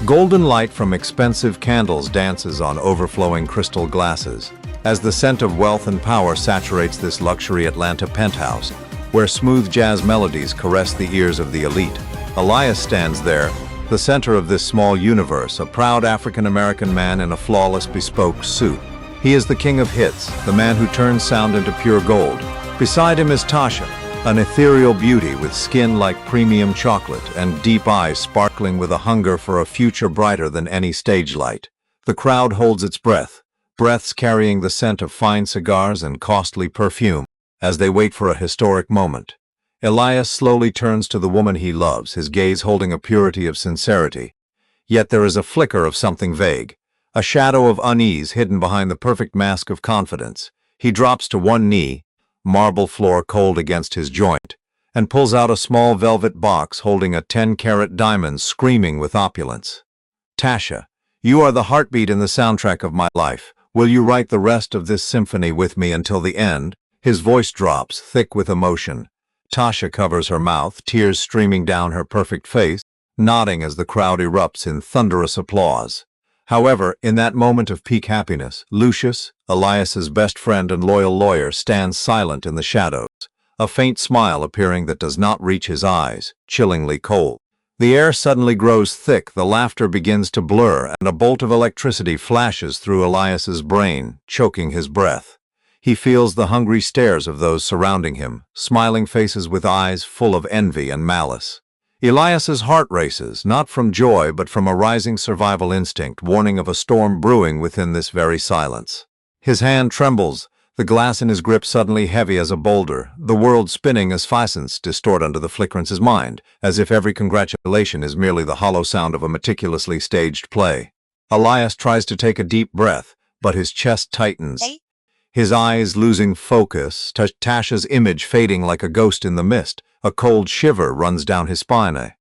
Golden light from expensive candles dances on overflowing crystal glasses, as the scent of wealth and power saturates this luxury Atlanta penthouse, where smooth jazz melodies caress the ears of the elite. Elias stands there, the center of this small universe, a proud African-American man in a flawless bespoke suit. He is the king of hits, the man who turns sound into pure gold. Beside him is Tasha, an ethereal beauty with skin like premium chocolate and deep eyes sparkling with a hunger for a future brighter than any stage light. The crowd holds its breath, breaths carrying the scent of fine cigars and costly perfume, as they wait for a historic moment. Elias slowly turns to the woman he loves, his gaze holding a purity of sincerity. Yet there is a flicker of something vague, a shadow of unease hidden behind the perfect mask of confidence. He drops to one knee, marble floor cold against his joint, and pulls out a small velvet box holding a 10-carat diamond screaming with opulence. "Tasha, you are the heartbeat and the soundtrack of my life. Will you write the rest of this symphony with me until the end?" His voice drops, thick with emotion. Tasha covers her mouth, tears streaming down her perfect face, nodding as the crowd erupts in thunderous applause. However, in that moment of peak happiness, Lucius, Elias's best friend and loyal lawyer, stands silent in the shadows, a faint smile appearing that does not reach his eyes, chillingly cold. The air suddenly grows thick, the laughter begins to blur, and a bolt of electricity flashes through Elias's brain, choking his breath. He feels the hungry stares of those surrounding him, smiling faces with eyes full of envy and malice. Elias's heart races, not from joy but from a rising survival instinct, warning of a storm brewing within this very silence. His hand trembles, the glass in his grip suddenly heavy as a boulder, the world spinning as facets distort under the flickerance his mind, as if every congratulation is merely the hollow sound of a meticulously staged play. Elias tries to take a deep breath, but his chest tightens. His eyes losing focus, Tasha's image fading like a ghost in the mist. A cold shiver runs down his spine. A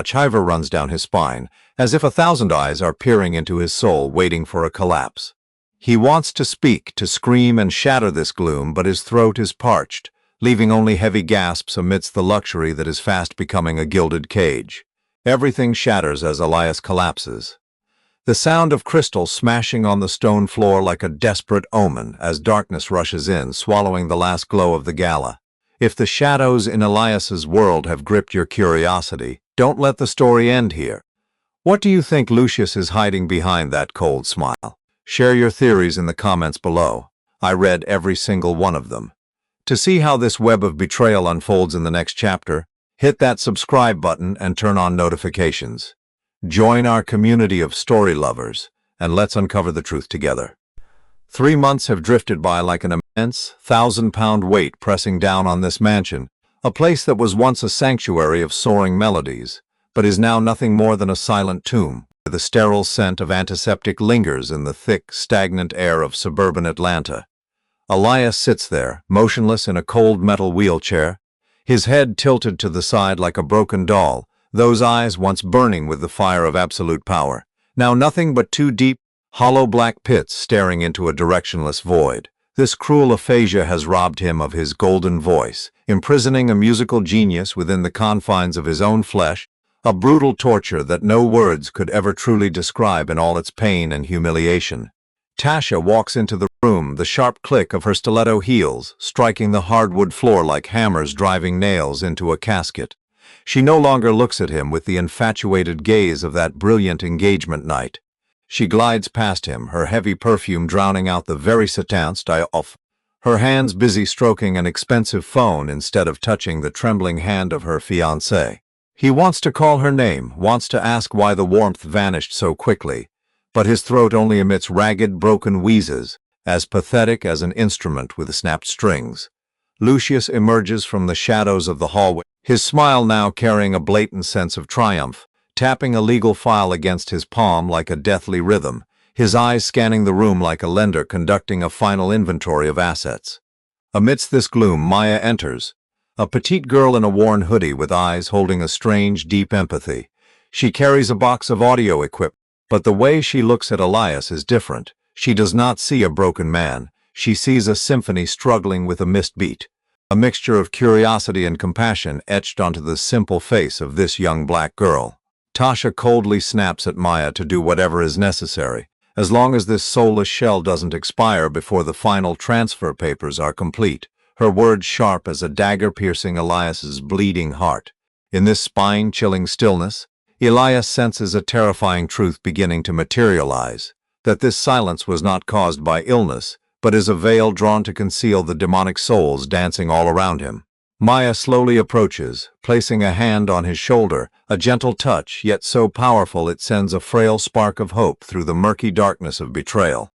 shiver runs down his spine, as if 1,000 eyes are peering into his soul, waiting for a collapse. He wants to speak, to scream and shatter this gloom, but his throat is parched, leaving only heavy gasps amidst the luxury that is fast becoming a gilded cage. Everything shatters as Elias collapses. The sound of crystal smashing on the stone floor like a desperate omen as darkness rushes in, swallowing the last glow of the gala. If the shadows in Elias's world have gripped your curiosity, don't let the story end here. What do you think Lucius is hiding behind that cold smile? Share your theories in the comments below. I read every single one of them. To see how this web of betrayal unfolds in the next chapter, hit that subscribe button and turn on notifications. Join our community of story lovers, and let's uncover the truth together. 3 months have drifted by like an immense 1,000-pound weight pressing down on this mansion, a place that was once a sanctuary of soaring melodies, but is now nothing more than a silent tomb, where the sterile scent of antiseptic lingers in the thick, stagnant air of suburban Atlanta. Elias sits there, motionless in a cold metal wheelchair, his head tilted to the side like a broken doll, those eyes once burning with the fire of absolute power, now nothing but 2 deep, hollow black pits staring into a directionless void. This cruel aphasia has robbed him of his golden voice, imprisoning a musical genius within the confines of his own flesh, a brutal torture that no words could ever truly describe in all its pain and humiliation. Tasha walks into the room, the sharp click of her stiletto heels striking the hardwood floor like hammers driving nails into a casket. She no longer looks at him with the infatuated gaze of that brilliant engagement night. She glides past him, her heavy perfume drowning out the very sentence d'off, her hands busy stroking an expensive phone instead of touching the trembling hand of her fiancé. He wants to call her name, wants to ask why the warmth vanished so quickly, but his throat only emits ragged, broken wheezes, as pathetic as an instrument with snapped strings. Lucius emerges from the shadows of the hallway, his smile now carrying a blatant sense of triumph, tapping a legal file against his palm like a deathly rhythm, his eyes scanning the room like a lender conducting a final inventory of assets. Amidst this gloom, Maya enters, a petite girl in a worn hoodie with eyes holding a strange, deep empathy. She carries a box of audio equipment, but the way she looks at Elias is different. She does not see a broken man. She sees a symphony struggling with a missed beat, a mixture of curiosity and compassion etched onto the simple face of this young black girl. Tasha coldly snaps at Maya to do whatever is necessary, as long as this soulless shell doesn't expire before the final transfer papers are complete, her words sharp as a dagger piercing Elias's bleeding heart. In this spine-chilling stillness, Elias senses a terrifying truth beginning to materialize, that this silence was not caused by illness, but is a veil drawn to conceal the demonic souls dancing all around him. Maya slowly approaches, placing a hand on his shoulder, a gentle touch, yet so powerful it sends a frail spark of hope through the murky darkness of betrayal.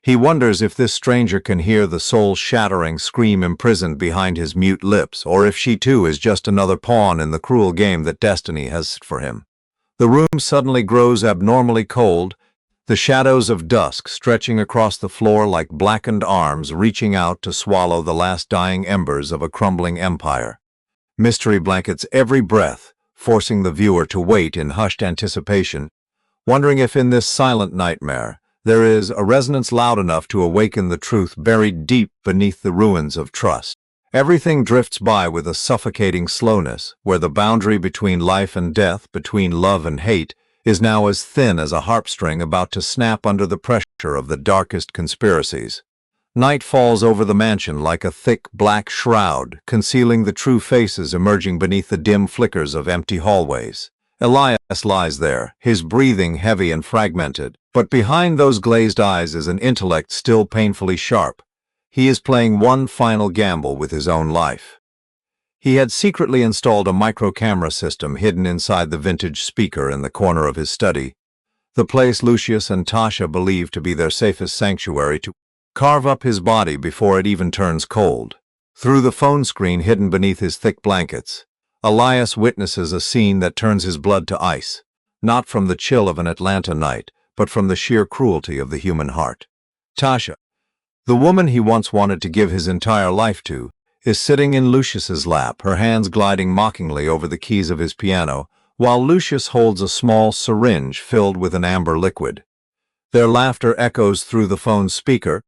He wonders if this stranger can hear the soul-shattering scream imprisoned behind his mute lips, or if she too is just another pawn in the cruel game that destiny has set for him. The room suddenly grows abnormally cold, the shadows of dusk stretching across the floor like blackened arms reaching out to swallow the last dying embers of a crumbling empire. Mystery blankets every breath, forcing the viewer to wait in hushed anticipation, wondering if in this silent nightmare there is a resonance loud enough to awaken the truth buried deep beneath the ruins of trust. Everything drifts by with a suffocating slowness, where the boundary between life and death, between love and hate, is now as thin as a harp-string about to snap under the pressure of the darkest conspiracies. Night falls over the mansion like a thick black shroud, concealing the true faces emerging beneath the dim flickers of empty hallways. Elias lies there, his breathing heavy and fragmented, but behind those glazed eyes is an intellect still painfully sharp. He is playing one final gamble with his own life. He had secretly installed a micro-camera system hidden inside the vintage speaker in the corner of his study, the place Lucius and Tasha believed to be their safest sanctuary, to carve up his body before it even turns cold. Through the phone screen hidden beneath his thick blankets, Elias witnesses a scene that turns his blood to ice, not from the chill of an Atlanta night, but from the sheer cruelty of the human heart. Tasha, the woman he once wanted to give his entire life to, is sitting in Lucius's lap, her hands gliding mockingly over the keys of his piano, while Lucius holds a small syringe filled with an amber liquid. Their laughter echoes through the phone's speaker,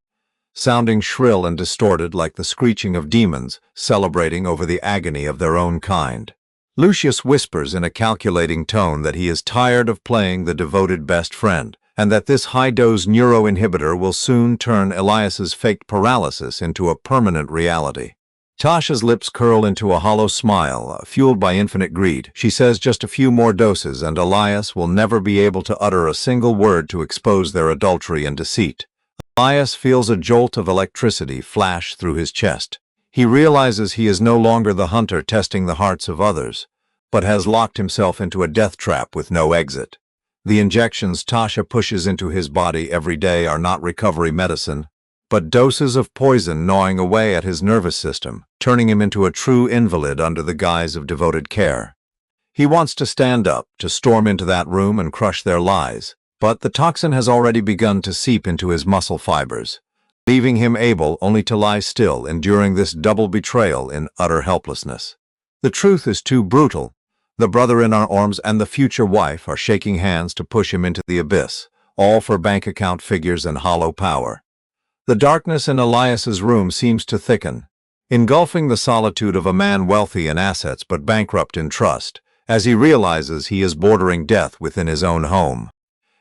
sounding shrill and distorted like the screeching of demons celebrating over the agony of their own kind. Lucius whispers in a calculating tone that he is tired of playing the devoted best friend, and that this high-dose neuroinhibitor will soon turn Elias's faked paralysis into a permanent reality. Tasha's lips curl into a hollow smile, fueled by infinite greed. She says just a few more doses and Elias will never be able to utter a single word to expose their adultery and deceit. Elias feels a jolt of electricity flash through his chest. He realizes he is no longer the hunter testing the hearts of others, but has locked himself into a death trap with no exit. The injections Tasha pushes into his body every day are not recovery medicine, but doses of poison gnawing away at his nervous system, turning him into a true invalid under the guise of devoted care. He wants to stand up, to storm into that room and crush their lies, but the toxin has already begun to seep into his muscle fibers, leaving him able only to lie still, enduring this double betrayal in utter helplessness. The truth is too brutal. The brother in arms and the future wife are shaking hands to push him into the abyss, all for bank account figures and hollow power. The darkness in Elias's room seems to thicken, engulfing the solitude of a man wealthy in assets but bankrupt in trust, as he realizes he is bordering death within his own home.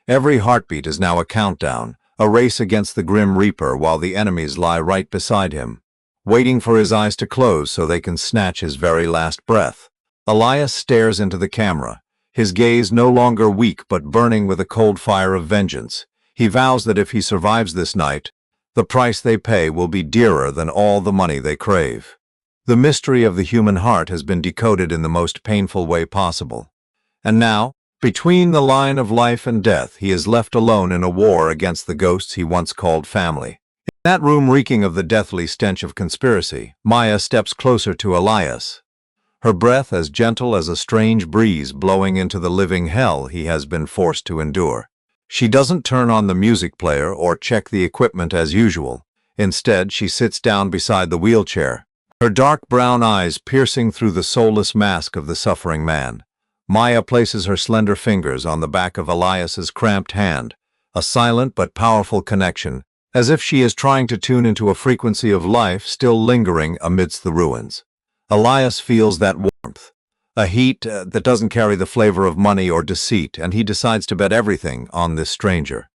Every heartbeat is now a countdown, a race against the grim reaper while the enemies lie right beside him, waiting for his eyes to close so they can snatch his very last breath. Elias stares into the camera, his gaze no longer weak but burning with a cold fire of vengeance. He vows that if he survives this night, the price they pay will be dearer than all the money they crave. The mystery of the human heart has been decoded in the most painful way possible. And now, between the line of life and death, he is left alone in a war against the ghosts he once called family. In that room reeking of the deathly stench of conspiracy, Maya steps closer to Elias, her breath as gentle as a strange breeze blowing into the living hell he has been forced to endure. She doesn't turn on the music player or check the equipment as usual. Instead, she sits down beside the wheelchair, her dark brown eyes piercing through the soulless mask of the suffering man. Maya places her slender fingers on the back of Elias's cramped hand, a silent but powerful connection, as if she is trying to tune into a frequency of life still lingering amidst the ruins. Elias feels that warmth, A heat that doesn't carry the flavor of money or deceit, and he decides to bet everything on this stranger.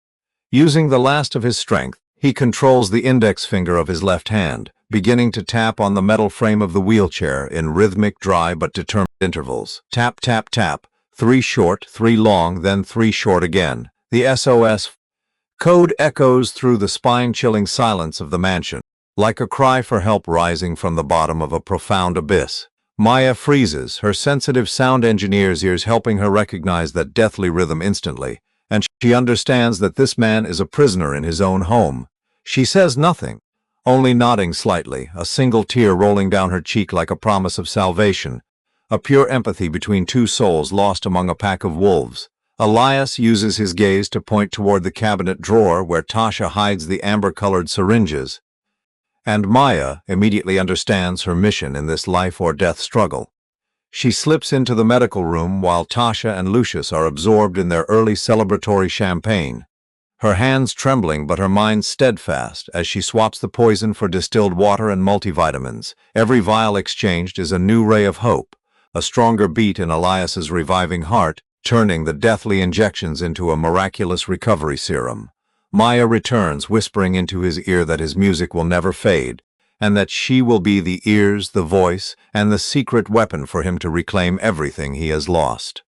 Using the last of his strength, he controls the index finger of his left hand, beginning to tap on the metal frame of the wheelchair in rhythmic, dry but determined intervals. Tap, tap, tap. 3 short, 3 long, then 3 short again. The SOS code echoes through the spine-chilling silence of the mansion, like a cry for help rising from the bottom of a profound abyss. Maya freezes, her sensitive sound engineer's ears helping her recognize that deathly rhythm instantly, and she understands that this man is a prisoner in his own home. She says nothing, only nodding slightly, a single tear rolling down her cheek like a promise of salvation, a pure empathy between two souls lost among a pack of wolves. Elias uses his gaze to point toward the cabinet drawer where Tasha hides the amber-colored syringes, and Maya immediately understands her mission in this life-or-death struggle. She slips into the medical room while Tasha and Lucius are absorbed in their early celebratory champagne, her hands trembling but her mind steadfast as she swaps the poison for distilled water and multivitamins. Every vial exchanged is a new ray of hope, a stronger beat in Elias's reviving heart, turning the deathly injections into a miraculous recovery serum. Maya returns, whispering into his ear that his music will never fade, and that she will be the ears, the voice, and the secret weapon for him to reclaim everything he has lost.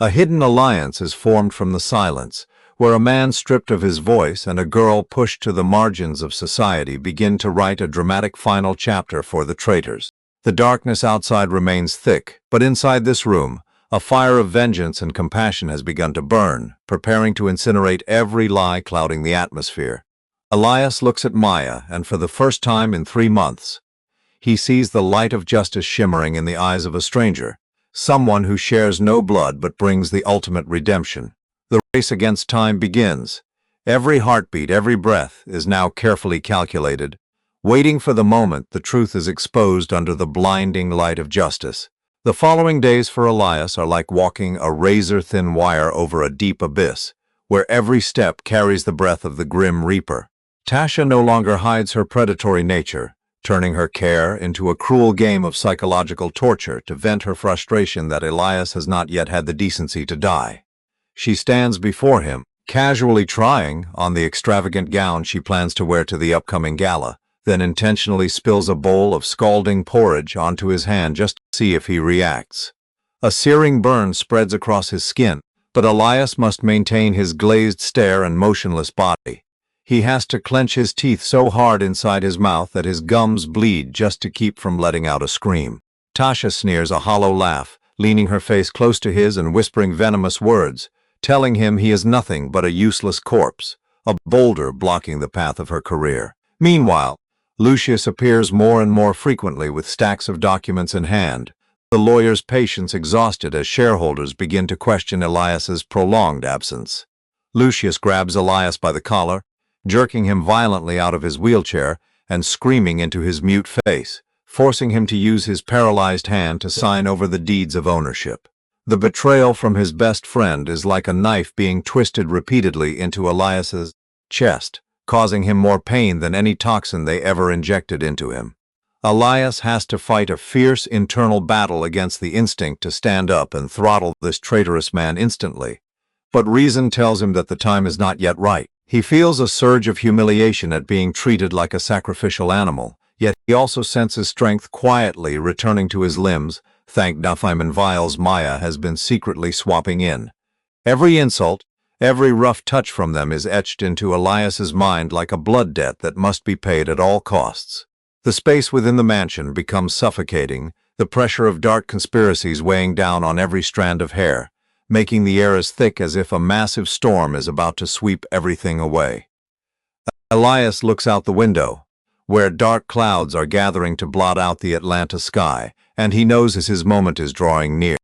A hidden alliance is formed from the silence, where a man stripped of his voice and a girl pushed to the margins of society begin to write a dramatic final chapter for the traitors. The darkness outside remains thick, but inside this room, a fire of vengeance and compassion has begun to burn, preparing to incinerate every lie clouding the atmosphere. Elias looks at Maya, and for the first time in 3 months, he sees the light of justice shimmering in the eyes of a stranger, someone who shares no blood but brings the ultimate redemption. The race against time begins. Every heartbeat, every breath is now carefully calculated, waiting for the moment the truth is exposed under the blinding light of justice. The following days for Elias are like walking a razor-thin wire over a deep abyss, where every step carries the breath of the grim reaper. Tasha no longer hides her predatory nature, turning her care into a cruel game of psychological torture to vent her frustration that Elias has not yet had the decency to die. She stands before him, casually trying on the extravagant gown she plans to wear to the upcoming gala, then intentionally spills a bowl of scalding porridge onto his hand just to see if he reacts. A searing burn spreads across his skin, but Elias must maintain his glazed stare and motionless body. He has to clench his teeth so hard inside his mouth that his gums bleed just to keep from letting out a scream. Tasha sneers a hollow laugh, leaning her face close to his and whispering venomous words, telling him he is nothing but a useless corpse, a boulder blocking the path of her career. Meanwhile, Lucius appears more and more frequently with stacks of documents in hand, the lawyer's patience exhausted as shareholders begin to question Elias's prolonged absence. Lucius grabs Elias by the collar, jerking him violently out of his wheelchair and screaming into his mute face, forcing him to use his paralyzed hand to sign over the deeds of ownership. The betrayal from his best friend is like a knife being twisted repeatedly into Elias's chest, causing him more pain than any toxin they ever injected into him. Elias has to fight a fierce internal battle against the instinct to stand up and throttle this traitorous man instantly. But reason tells him that the time is not yet right. He feels a surge of humiliation at being treated like a sacrificial animal, yet he also senses strength quietly returning to his limbs, thanks to vials Maya has been secretly swapping in. Every insult, every rough touch from them is etched into Elias's mind like a blood debt that must be paid at all costs. The space within the mansion becomes suffocating, the pressure of dark conspiracies weighing down on every strand of hair, making the air as thick as if a massive storm is about to sweep everything away. Elias looks out the window, where dark clouds are gathering to blot out the Atlanta sky, and he knows as his moment is drawing near.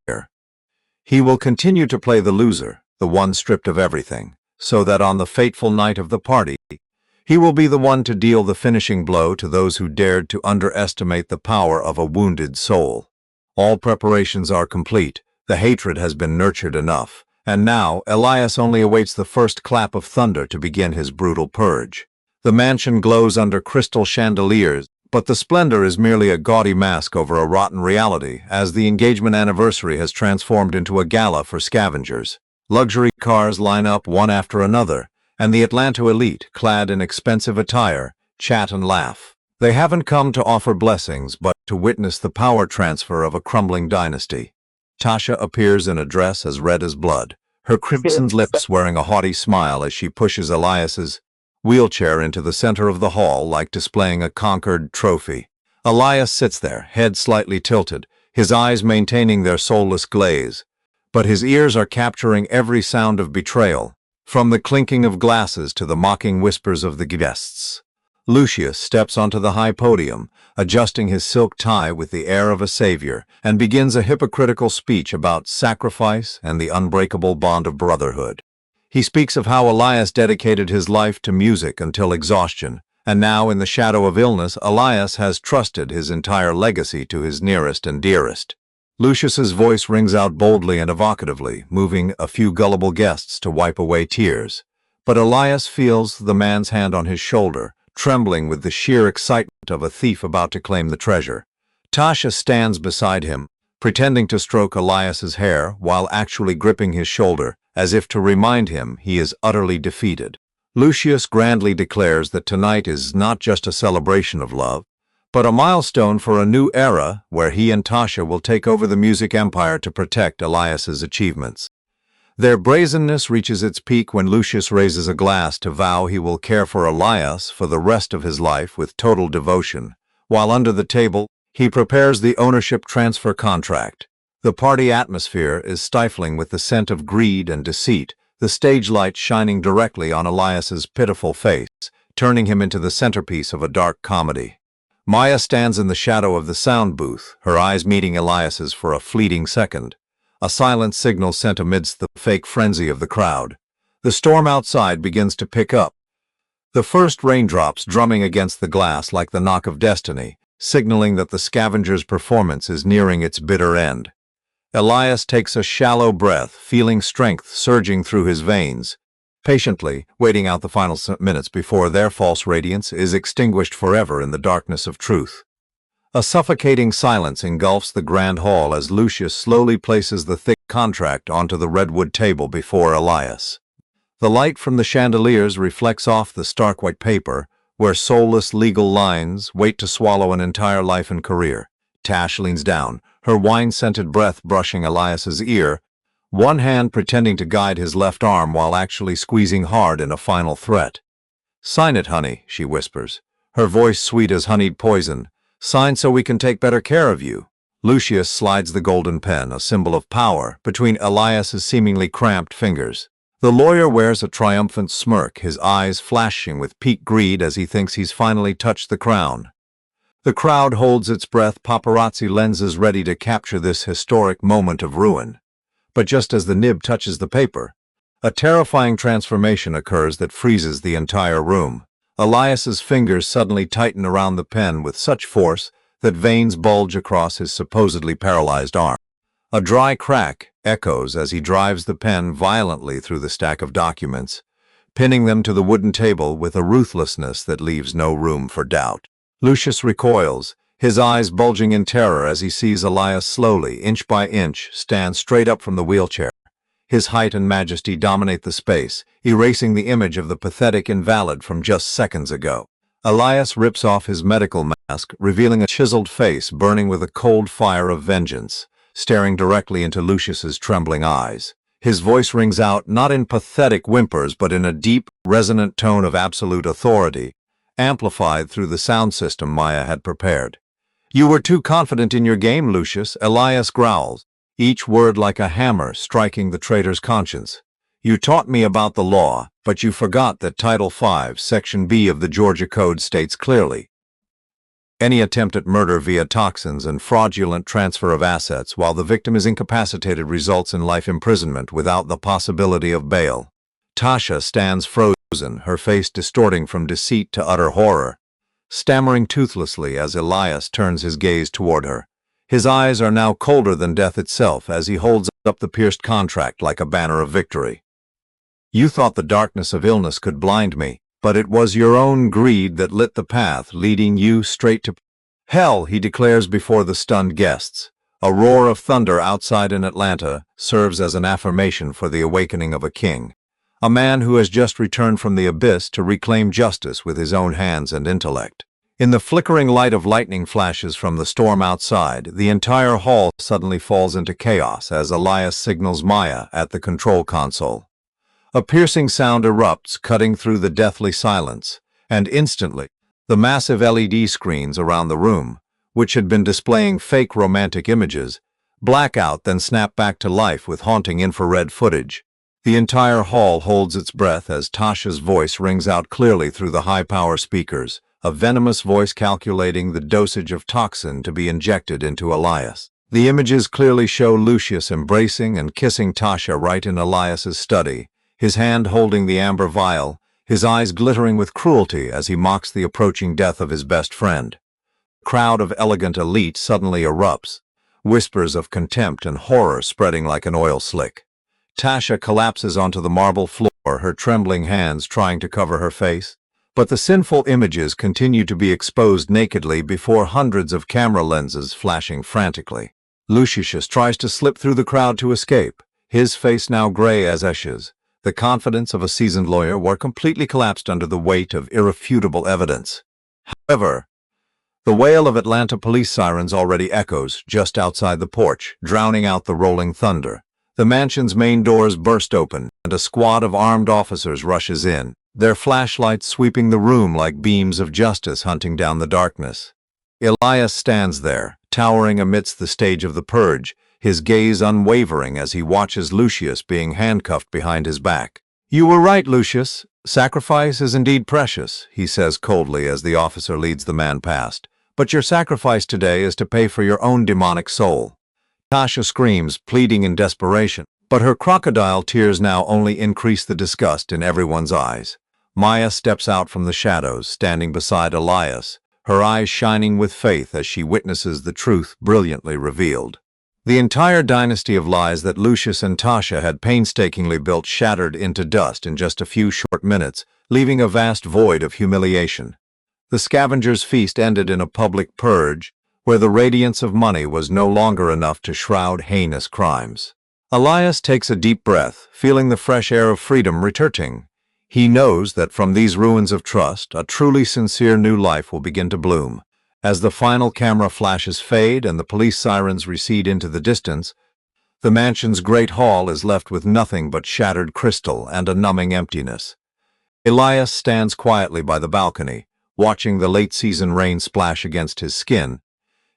He will continue to play the loser, the one stripped of everything, so that on the fateful night of the party, he will be the one to deal the finishing blow to those who dared to underestimate the power of a wounded soul. All preparations are complete, the hatred has been nurtured enough, and now Elias only awaits the first clap of thunder to begin his brutal purge. The mansion glows under crystal chandeliers, But the splendor is merely a gaudy mask over a rotten reality, as the engagement anniversary has transformed into a gala for scavengers. Luxury cars line up one after another, and the Atlanta elite, clad in expensive attire, chat and laugh. They haven't come to offer blessings, but to witness the power transfer of a crumbling dynasty. Tasha appears in a dress as red as blood, her crimsoned lips wearing a haughty smile as she pushes Elias's wheelchair into the center of the hall like displaying a conquered trophy. Elias sits there, head slightly tilted, his eyes maintaining their soulless glaze. But his ears are capturing every sound of betrayal, from the clinking of glasses to the mocking whispers of the guests. Lucius steps onto the high podium, adjusting his silk tie with the air of a savior, and begins a hypocritical speech about sacrifice and the unbreakable bond of brotherhood. He speaks of how Elias dedicated his life to music until exhaustion, and now in the shadow of illness, Elias has trusted his entire legacy to his nearest and dearest. Lucius's voice rings out boldly and evocatively, moving a few gullible guests to wipe away tears. But Elias feels the man's hand on his shoulder, trembling with the sheer excitement of a thief about to claim the treasure. Tasha stands beside him, pretending to stroke Elias's hair while actually gripping his shoulder, as if to remind him he is utterly defeated. Lucius grandly declares that tonight is not just a celebration of love, but a milestone for a new era where he and Tasha will take over the music empire to protect Elias's achievements. Their brazenness reaches its peak when Lucius raises a glass to vow he will care for Elias for the rest of his life with total devotion, while under the table, he prepares the ownership transfer contract. The party atmosphere is stifling with the scent of greed and deceit, the stage light shining directly on Elias's pitiful face, turning him into the centerpiece of a dark comedy. Maya stands in the shadow of the sound booth, her eyes meeting Elias's for a fleeting second, a silent signal sent amidst the fake frenzy of the crowd. The storm outside begins to pick up, the first raindrops drumming against the glass like the knock of destiny, signaling that the scavenger's performance is nearing its bitter end. Elias takes a shallow breath, feeling strength surging through his veins, patiently waiting out the final minutes before their false radiance is extinguished forever in the darkness of truth. A suffocating silence engulfs the grand hall as Lucius slowly places the thick contract onto the redwood table before Elias. The light from the chandeliers reflects off the stark white paper, where soulless legal lines wait to swallow an entire life and career. Tash leans down, her wine-scented breath brushing Elias's ear, one hand pretending to guide his left arm while actually squeezing hard in a final threat. "Sign it, honey," she whispers, her voice sweet as honeyed poison. "Sign so we can take better care of you." Lucius slides the golden pen, a symbol of power, between Elias's seemingly cramped fingers. The lawyer wears a triumphant smirk, his eyes flashing with peak greed as he thinks he's finally touched the crown. The crowd holds its breath, paparazzi lenses ready to capture this historic moment of ruin. But just as the nib touches the paper, a terrifying transformation occurs that freezes the entire room. Elias's fingers suddenly tighten around the pen with such force that veins bulge across his supposedly paralyzed arm. A dry crack echoes as he drives the pen violently through the stack of documents, pinning them to the wooden table with a ruthlessness that leaves no room for doubt. Lucius recoils, his eyes bulging in terror as he sees Elias slowly, inch by inch, stand straight up from the wheelchair. His height and majesty dominate the space, erasing the image of the pathetic invalid from just seconds ago. Elias rips off his medical mask, revealing a chiseled face burning with a cold fire of vengeance, staring directly into Lucius's trembling eyes. His voice rings out not in pathetic whimpers but in a deep, resonant tone of absolute authority, amplified through the sound system Maya had prepared. "You were too confident in your game, Lucius," Elias growls, each word like a hammer striking the traitor's conscience. "You taught me about the law, but you forgot that Title 5, Section B of the Georgia Code states clearly, any attempt at murder via toxins and fraudulent transfer of assets while the victim is incapacitated results in life imprisonment without the possibility of bail." Tasha stands frozen, her face distorting from deceit to utter horror, stammering toothlessly as Elias turns his gaze toward her. His eyes are now colder than death itself as he holds up the pierced contract like a banner of victory. "You thought the darkness of illness could blind me, but it was your own greed that lit the path, leading you straight to Hell, he declares before the stunned guests. A roar of thunder outside in Atlanta serves as an affirmation for the awakening of a king. A man who has just returned from the abyss to reclaim justice with his own hands and intellect. In the flickering light of lightning flashes from the storm outside, the entire hall suddenly falls into chaos as Elias signals Maya at the control console. A piercing sound erupts, cutting through the deathly silence, and instantly, the massive LED screens around the room, which had been displaying fake romantic images, black out then snap back to life with haunting infrared footage. The entire hall holds its breath as Tasha's voice rings out clearly through the high-power speakers, a venomous voice calculating the dosage of toxin to be injected into Elias. The images clearly show Lucius embracing and kissing Tasha right in Elias's study, his hand holding the amber vial, his eyes glittering with cruelty as he mocks the approaching death of his best friend. A crowd of elegant elite suddenly erupts, whispers of contempt and horror spreading like an oil slick. Tasha collapses onto the marble floor, her trembling hands trying to cover her face. But the sinful images continue to be exposed nakedly before hundreds of camera lenses flashing frantically. Lucius tries to slip through the crowd to escape, his face now gray as ashes. The confidence of a seasoned lawyer were completely collapsed under the weight of irrefutable evidence. However, the wail of Atlanta police sirens already echoes just outside the porch, drowning out the rolling thunder. The mansion's main doors burst open, and a squad of armed officers rushes in, their flashlights sweeping the room like beams of justice hunting down the darkness. Elias stands there, towering amidst the stage of the purge, his gaze unwavering as he watches Lucius being handcuffed behind his back. "You were right, Lucius. Sacrifice is indeed precious," he says coldly as the officer leads the man past. "But your sacrifice today is to pay for your own demonic soul." Tasha screams, pleading in desperation, but her crocodile tears now only increase the disgust in everyone's eyes. Maya steps out from the shadows, standing beside Elias, her eyes shining with faith as she witnesses the truth brilliantly revealed. The entire dynasty of lies that Lucius and Tasha had painstakingly built shattered into dust in just a few short minutes, leaving a vast void of humiliation. The scavengers' feast ended in a public purge, where the radiance of money was no longer enough to shroud heinous crimes. Elias takes a deep breath, feeling the fresh air of freedom returning. He knows that from these ruins of trust, a truly sincere new life will begin to bloom. As the final camera flashes fade and the police sirens recede into the distance, the mansion's great hall is left with nothing but shattered crystal and a numbing emptiness. Elias stands quietly by the balcony, watching the late-season rain splash against his skin,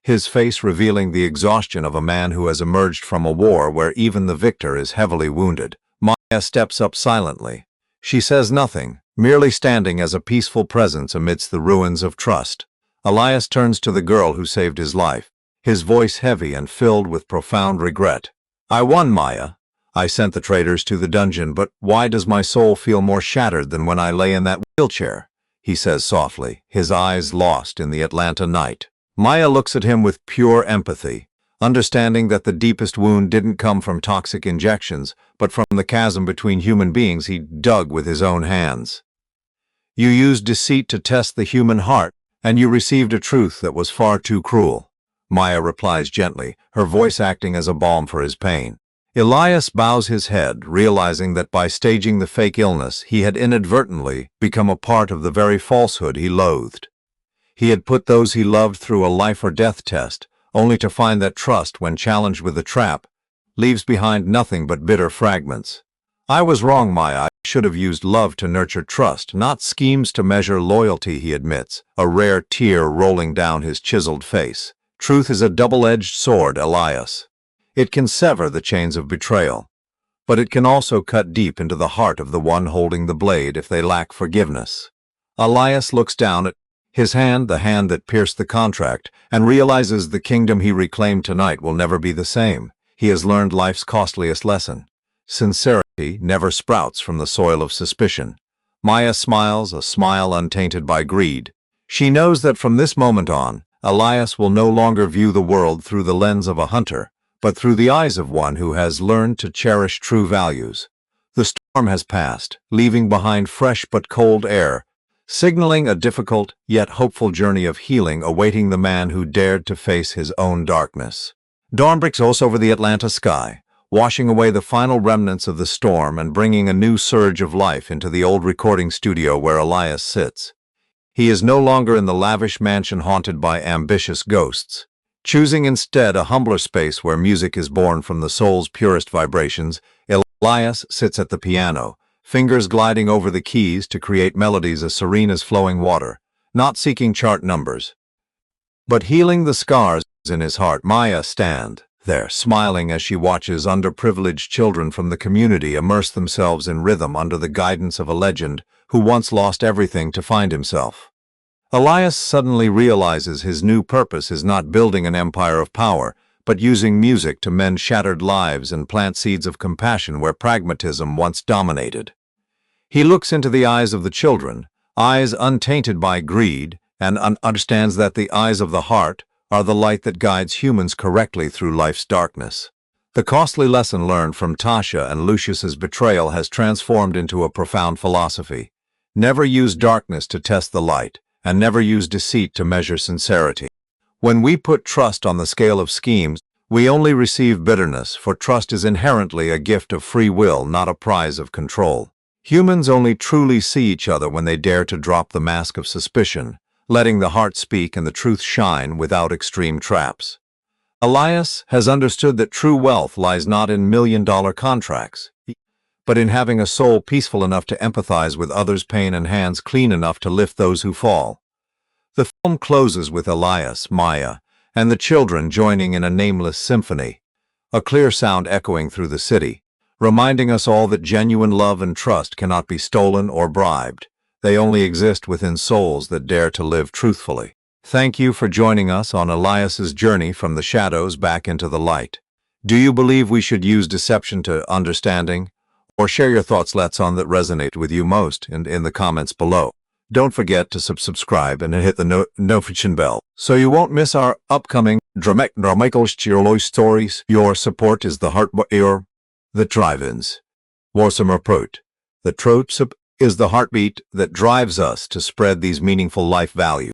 his face revealing the exhaustion of a man who has emerged from a war where even the victor is heavily wounded. Maya steps up silently. She says nothing, merely standing as a peaceful presence amidst the ruins of trust. Elias turns to the girl who saved his life, his voice heavy and filled with profound regret. "I won, Maya. I sent the traitors to the dungeon, but why does my soul feel more shattered than when I lay in that wheelchair?" he says softly, his eyes lost in the Atlanta night. Maya looks at him with pure empathy, understanding that the deepest wound didn't come from toxic injections, but from the chasm between human beings he dug with his own hands. "You used deceit to test the human heart, and you received a truth that was far too cruel," Maya replies gently, her voice acting as a balm for his pain. Elias bows his head, realizing that by staging the fake illness, he had inadvertently become a part of the very falsehood he loathed. He had put those he loved through a life-or-death test, only to find that trust, when challenged with a trap, leaves behind nothing but bitter fragments. "I was wrong, Maya. I should have used love to nurture trust, not schemes to measure loyalty," he admits, a rare tear rolling down his chiseled face. "Truth is a double-edged sword, Elias. It can sever the chains of betrayal, but it can also cut deep into the heart of the one holding the blade if they lack forgiveness." Elias looks down at his hand, the hand that pierced the contract, and realizes the kingdom he reclaimed tonight will never be the same. He has learned life's costliest lesson. Sincerity never sprouts from the soil of suspicion. Maya smiles, a smile untainted by greed. She knows that from this moment on, Elias will no longer view the world through the lens of a hunter, but through the eyes of one who has learned to cherish true values. The storm has passed, leaving behind fresh but cold air, signaling a difficult yet hopeful journey of healing awaiting the man who dared to face his own darkness. Dawn breaks over the Atlanta sky, washing away the final remnants of the storm and bringing a new surge of life into the old recording studio where Elias sits. He is no longer in the lavish mansion haunted by ambitious ghosts. Choosing instead a humbler space where music is born from the soul's purest vibrations, Elias sits at the piano, fingers gliding over the keys to create melodies as serene as flowing water, not seeking chart numbers, but healing the scars in his heart. Maya stands there, smiling as she watches underprivileged children from the community immerse themselves in rhythm under the guidance of a legend who once lost everything to find himself. Elias suddenly realizes his new purpose is not building an empire of power, but using music to mend shattered lives and plant seeds of compassion where pragmatism once dominated. He looks into the eyes of the children, eyes untainted by greed, and understands that the eyes of the heart are the light that guides humans correctly through life's darkness. The costly lesson learned from Tasha and Lucius's betrayal has transformed into a profound philosophy. Never use darkness to test the light, and never use deceit to measure sincerity. When we put trust on the scale of schemes, we only receive bitterness, for trust is inherently a gift of free will, not a prize of control. Humans only truly see each other when they dare to drop the mask of suspicion, letting the heart speak and the truth shine without extreme traps. Elias has understood that true wealth lies not in million-dollar contracts, but in having a soul peaceful enough to empathize with others' pain and hands clean enough to lift those who fall. The film closes with Elias, Maya, and the children joining in a nameless symphony, a clear sound echoing through the city, reminding us all that genuine love and trust cannot be stolen or bribed. They only exist within souls that dare to live truthfully. Thank you for joining us on Elias's journey from the shadows back into the light. Do you believe we should use deception to understanding? Or share your thoughts that resonate with you most in the comments below. Don't forget to subscribe and hit the notification bell so you won't miss our upcoming dramatic stories. Your support is the heartbeat. The drive-ins. Warsamer Prot. The tropes is the heartbeat that drives us to spread these meaningful life values.